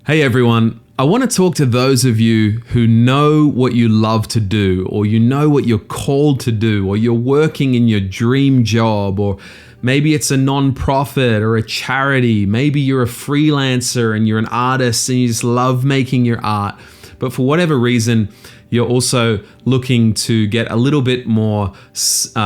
Hey everyone, I want to talk to those of you who know what you love to do, or you know what you're called to do, or you're working in your dream job, or maybe it's a non-profit or a charity. Maybe you're a freelancer and you're an artist and you just love making your art. But for whatever reason, you're also looking to get a little bit more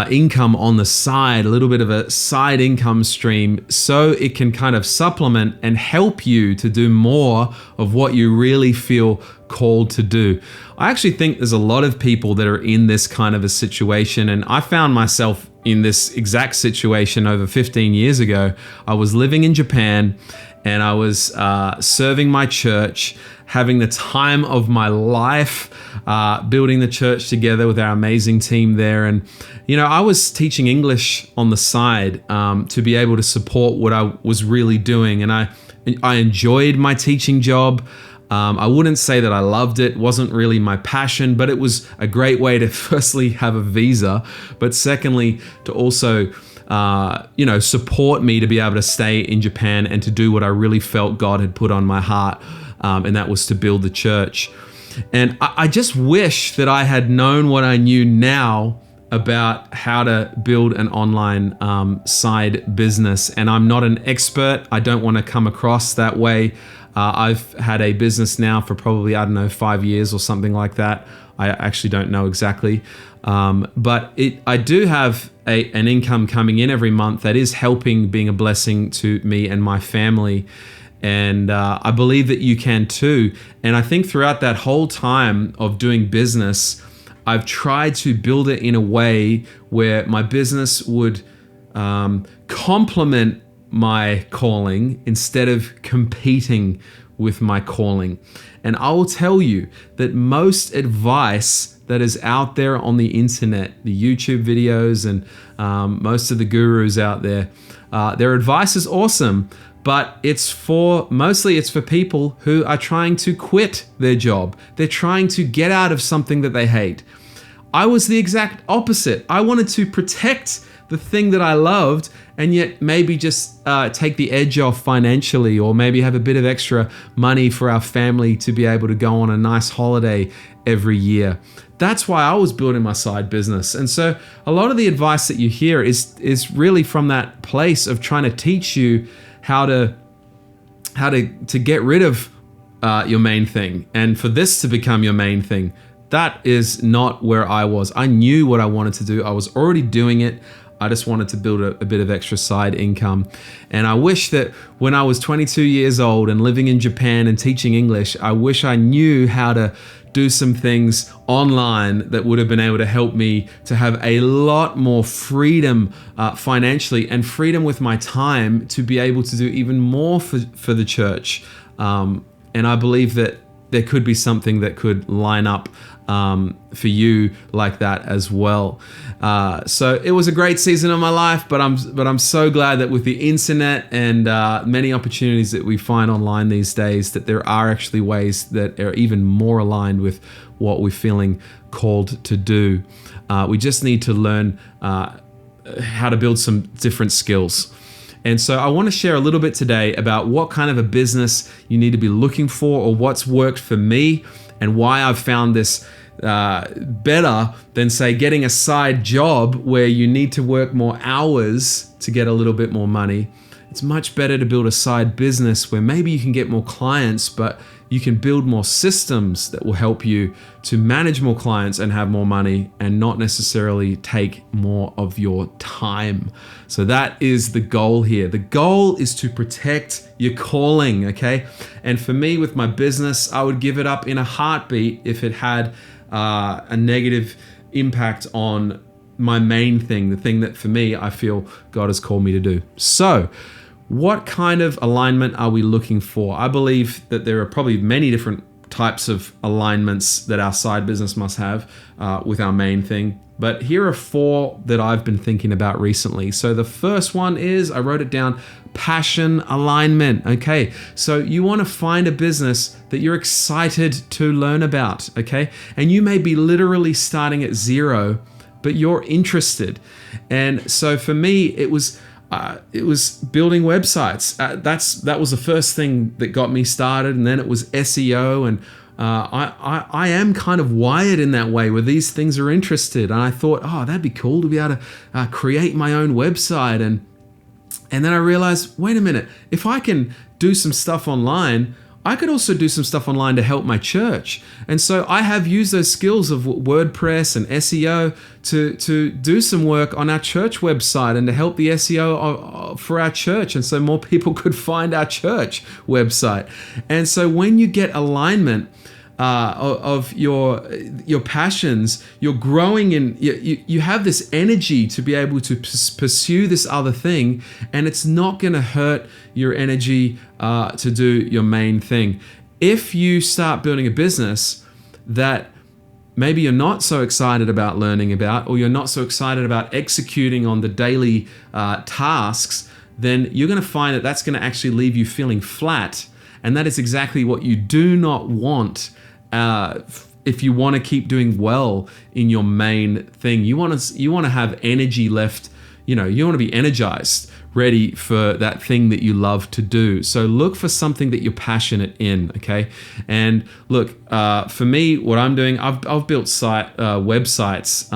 income on the side, a little bit of a side income stream, so it can kind of supplement and help you to do more of what you really feel called to do. I actually think there's a lot of people that are in this kind of a situation, and I found myself in this exact situation over 15 years ago. I was living in Japan and I was serving my church, having the time of my life, building the church together with our amazing team there. And, you know, I was teaching English on the side to be able to support what I was really doing. And I enjoyed my teaching job. I wouldn't say that I loved it. It wasn't really my passion, but it was a great way to firstly have a visa, but secondly, to also support me to be able to stay in Japan and to do what I really felt God had put on my heart. And that was to build the church. And I just wish that I had known what I knew now about how to build an online side business. And I'm not an expert. I don't want to come across that way. I've had a business now for probably, 5 years or something like that. I actually don't know exactly. But I do have an income coming in every month that is helping, being a blessing to me and my family. And I believe that you can too. And I think throughout that whole time of doing business, I've tried to build it in a way where my business would complement my calling instead of competing with my calling. And I will tell you that most advice that is out there on the internet, the YouTube videos and most of the gurus out there, their advice is awesome, but it's for people who are trying to quit their job. They're trying to get out of something that they hate. I was the exact opposite. I wanted to protect the thing that I loved and yet maybe just take the edge off financially, or maybe have a bit of extra money for our family to be able to go on a nice holiday every year. That's why I was building my side business. And so a lot of the advice that you hear is really from that place of trying to teach you how to get rid of your main thing, and for this to become your main thing. That is not where I was. I knew what I wanted to do. I was already doing it. I just wanted to build a bit of extra side income. And I wish that when I was 22 years old and living in Japan and teaching English, I wish I knew how to do some things online that would have been able to help me to have a lot more freedom financially, and freedom with my time to be able to do even more for the church. And I believe that there could be something that could line up for you like that as well. So it was a great season of my life, but I'm so glad that with the internet and many opportunities that we find online these days, that there are actually ways that are even more aligned with what we're feeling called to do. We just need to learn how to build some different skills. And so I want to share a little bit today about what kind of a business you need to be looking for, or what's worked for me, and why I've found this better than, say, getting a side job where you need to work more hours to get a little bit more money. It's much better to build a side business where maybe you can get more clients, but you can build more systems that will help you to manage more clients and have more money, and not necessarily take more of your time. So that is the goal here. The goal is to protect your calling, okay? And for me, with my business, I would give it up in a heartbeat if it had a negative impact on my main thing, the thing that for me, I feel God has called me to do. So what kind of alignment are we looking for? I believe that there are probably many different types of alignments that our side business must have with our main thing. But here are 4 that I've been thinking about recently. So the first one is, I wrote it down, passion alignment. Okay, so you want to find a business that you're excited to learn about, okay? And you may be literally starting at zero, but you're interested. And so for me, it was it was building websites. That was the first thing that got me started, and then it was SEO. And I am kind of wired in that way where these things are interested. And I thought, oh, that'd be cool to be able to create my own website. And then I realized, wait a minute, if I can do some stuff online, I could also do some stuff online to help my church. And so I have used those skills of WordPress and SEO to do some work on our church website and to help the SEO for our church. And so more people could find our church website. And so when you get alignment of your passions, you're growing in, you have this energy to be able to pursue this other thing, and it's not going to hurt your energy to do your main thing. If you start building a business that maybe you're not so excited about learning about, or you're not so excited about executing on the daily tasks, then you're going to find that that's going to actually leave you feeling flat. And that is exactly what you do not want. If you want to keep doing well in your main thing, you want to have energy left. You want to be energized, ready for that thing that you love to do. So look for something that you're passionate in, okay? And look, for me, what I'm doing, I've built websites,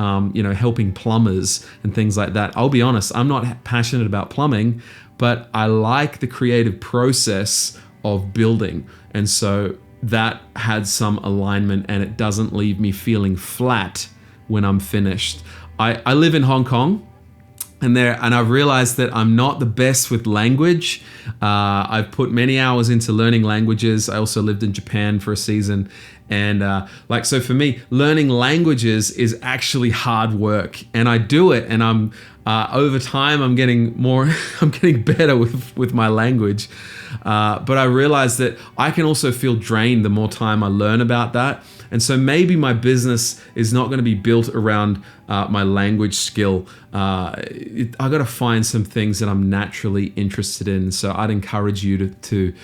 helping plumbers and things like that. I'll be honest, I'm not passionate about plumbing, but I like the creative process of building. And so that had some alignment, and it doesn't leave me feeling flat when I'm finished. I live in Hong Kong, and I've realized that I'm not the best with language. I've put many hours into learning languages. I also lived in Japan for a season. And so for me, learning languages is actually hard work, and I do it. And I'm over time, I'm getting better with my language. But I realized that I can also feel drained the more time I learn about that. And so maybe my business is not going to be built around my language skill. I got to find some things that I'm naturally interested in. So I'd encourage you to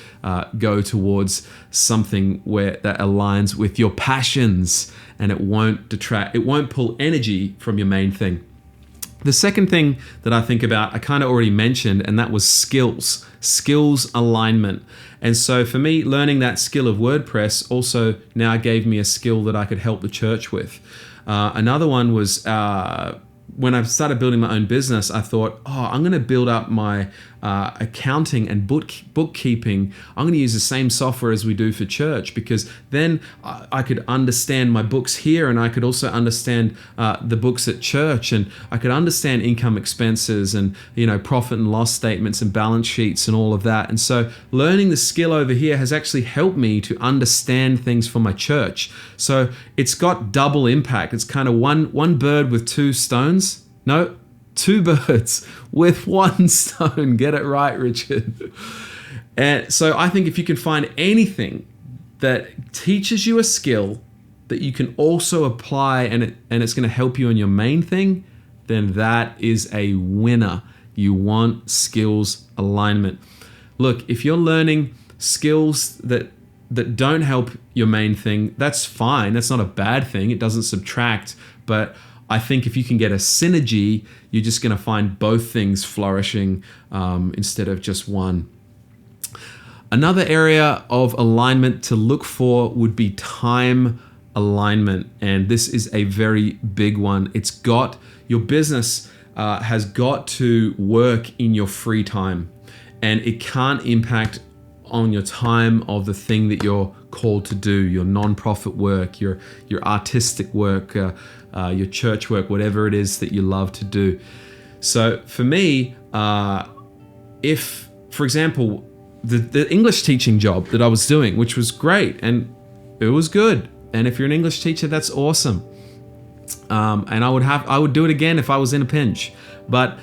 go towards something that aligns with your passions, and it won't detract. It won't pull energy from your main thing. The second thing that I think about, I kind of already mentioned, and that was skills alignment. And so for me, learning that skill of WordPress also now gave me a skill that I could help the church with. Another one was when I started building my own business, I thought, I'm going to build up my accounting and bookkeeping. I'm going to use the same software as we do for church, because then I could understand my books here, and I could also understand the books at church, and I could understand income expenses and profit and loss statements and balance sheets and all of that. And so learning the skill over here has actually helped me to understand things for my church. So it's got double impact. It's kind of one bird with two stones. No, two birds with one stone. Get it right, Richard. And so I think if you can find anything that teaches you a skill that you can also apply, and it's going to help you in your main thing, then that is a winner. You want skills alignment. Look, if you're learning skills that don't help your main thing, that's fine. That's not a bad thing. It doesn't subtract. But I think if you can get a synergy, you're just going to find both things flourishing instead of just one. Another area of alignment to look for would be time alignment. And this is a very big one. Your business has got to work in your free time, and it can't impact on your time of the thing that you're called to do, your non-profit work, your artistic work, your church work, whatever it is that you love to do. So for me, if, for example, the English teaching job that I was doing, which was great and it was good, and if you're an English teacher, that's awesome. And I would do it again if I was in a pinch. But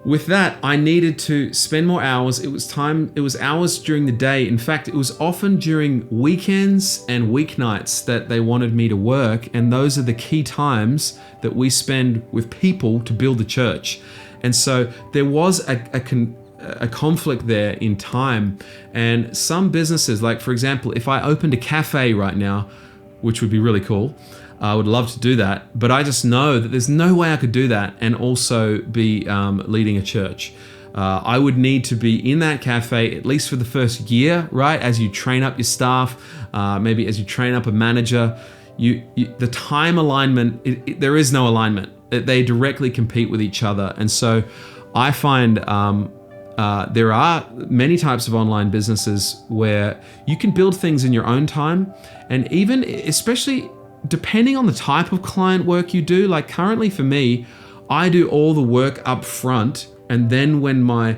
with that, I needed to spend more hours. It was hours during the day. In fact, it was often during weekends and weeknights that they wanted me to work. And those are the key times that we spend with people to build the church. And so there was a conflict there in time. And some businesses, like for example, if I opened a cafe right now, which would be really cool, I would love to do that, but I just know that there's no way I could do that and also be leading a church. I would need to be in that cafe at least for the first year, right? As you train up your staff, maybe as you train up a manager, the time alignment, there is no alignment. They directly compete with each other. And so I find there are many types of online businesses where you can build things in your own time. And even, especially depending on the type of client work you do, like currently for me, I do all the work up front. And then when I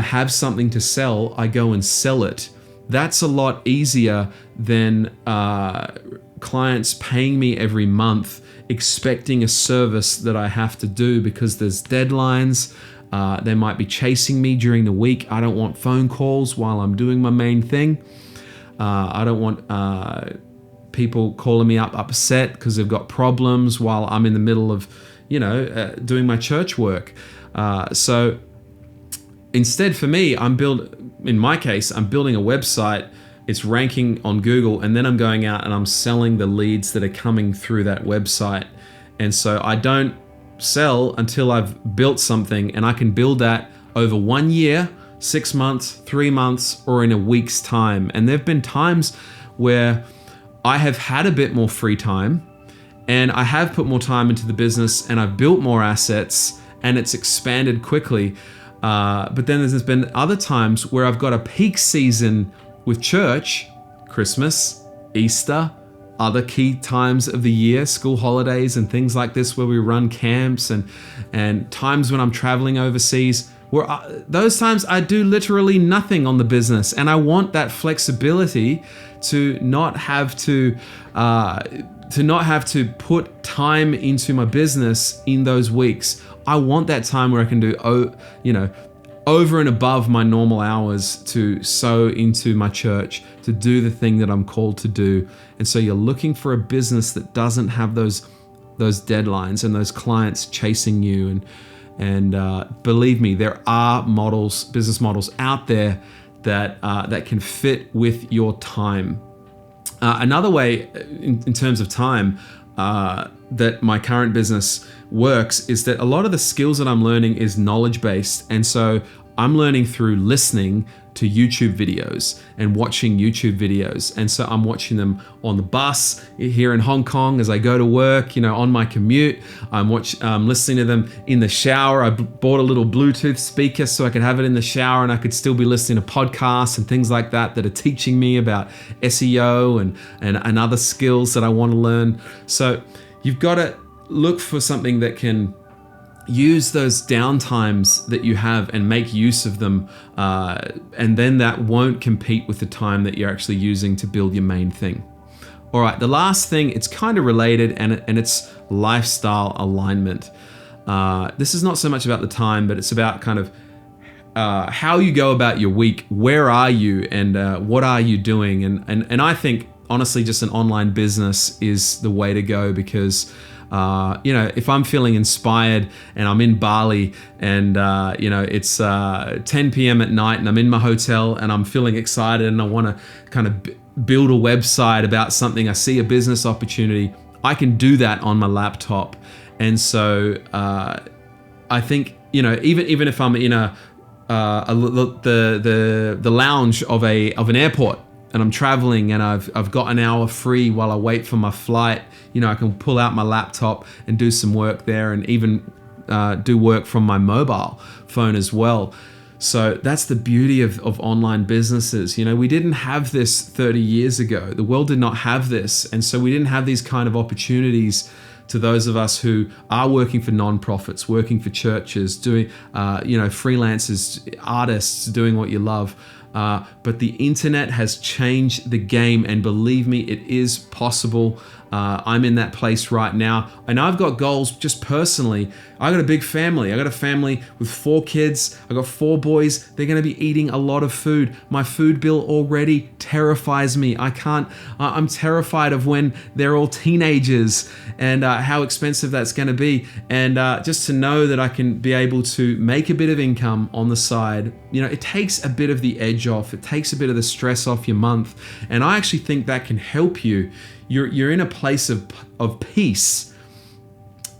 have something to sell, I go and sell it. That's a lot easier than clients paying me every month expecting a service that I have to do because there's deadlines. They might be chasing me during the week. I don't want phone calls while I'm doing my main thing. I don't want people calling me up upset because they've got problems while I'm in the middle of, doing my church work. So instead for me, in my case, I'm building a website. It's ranking on Google, and then I'm going out and I'm selling the leads that are coming through that website. And so I don't sell until I've built something, and I can build that over 1 year, 6 months, 3 months, or in a week's time. And there've been times where I have had a bit more free time and I have put more time into the business and I've built more assets and it's expanded quickly. But then there's been other times where I've got a peak season with church, Christmas, Easter, other key times of the year, school holidays and things like this where we run camps, and times when I'm traveling overseas, where those times I do literally nothing on the business. And I want that flexibility to not have to put time into my business in those weeks. I want that time where I can do, over and above my normal hours to sow into my church, to do the thing that I'm called to do. And so you're looking for a business that doesn't have those deadlines and those clients chasing you. And believe me, there are business models out there that can fit with your time. Another way, in terms of time, that my current business works is that a lot of the skills that I'm learning is knowledge-based. And so I'm learning through listening to YouTube videos and watching YouTube videos. And so I'm watching them on the bus here in Hong Kong as I go to work, on my commute. I'm listening to them in the shower. I bought a little Bluetooth speaker so I could have it in the shower and I could still be listening to podcasts and things like that are teaching me about SEO and other skills that I want to learn. So you've got to look for something that can use those downtimes that you have and make use of them, and then that won't compete with the time that you're actually using to build your main thing. All right, the last thing, it's kind of related, and it's lifestyle alignment. This is not so much about the time, but it's about kind of how you go about your week. Where are you, and what are you doing? And I think, honestly, just an online business is the way to go, because if I'm feeling inspired and I'm in Bali and it's 10 p.m. at night and I'm in my hotel and I'm feeling excited and I want to kind of build a website about something, I see a business opportunity, I can do that on my laptop. And so I think even if I'm in the lounge of an airport, and I'm traveling and I've got an hour free while I wait for my flight, I can pull out my laptop and do some work there, and even do work from my mobile phone as well. So that's the beauty of online businesses. We didn't have this 30 years ago. The world did not have this. And so we didn't have these kind of opportunities to those of us who are working for nonprofits, working for churches, doing, freelancers, artists, doing what you love. But the internet has changed the game, and believe me, it is possible. I'm in that place right now, and I've got goals just personally. I got a big family. I got a family with 4 kids. I got 4 boys. They're going to be eating a lot of food. My food bill already terrifies me. I'm terrified of when they're all teenagers and how expensive that's going to be. And just to know that I can be able to make a bit of income on the side, it takes a bit of the edge off. It takes a bit of the stress off your month. And I actually think that can help you. You're in a place of peace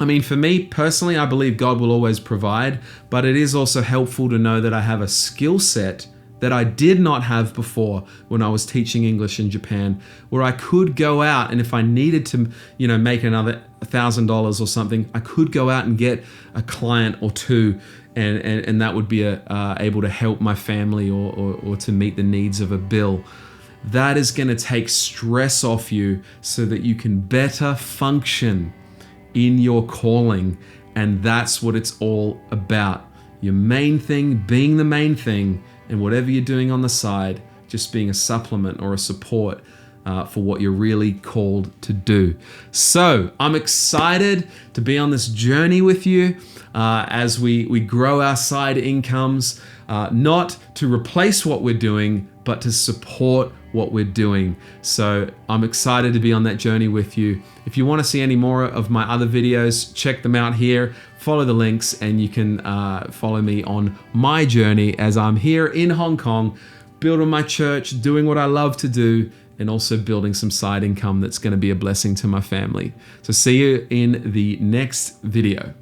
I mean, for me personally, I believe God will always provide, but it is also helpful to know that I have a skill set that I did not have before when I was teaching English in Japan, where I could go out and if I needed to, make another $1,000 or something, I could go out and get a client or two, and that would be able to help my family or to meet the needs of a bill. That is going to take stress off you so that you can better function in your calling, and that's what it's all about. Your main thing being the main thing, and whatever you're doing on the side just being a supplement or a support for what you're really called to do. So I'm excited to be on this journey with you as we grow our side incomes, not to replace what we're doing, but to support what we're doing. So I'm excited to be on that journey with you. If you want to see any more of my other videos, check them out here. Follow the links and you can follow me on my journey as I'm here in Hong Kong, building my church, doing what I love to do, and also building some side income that's going to be a blessing to my family. So see you in the next video.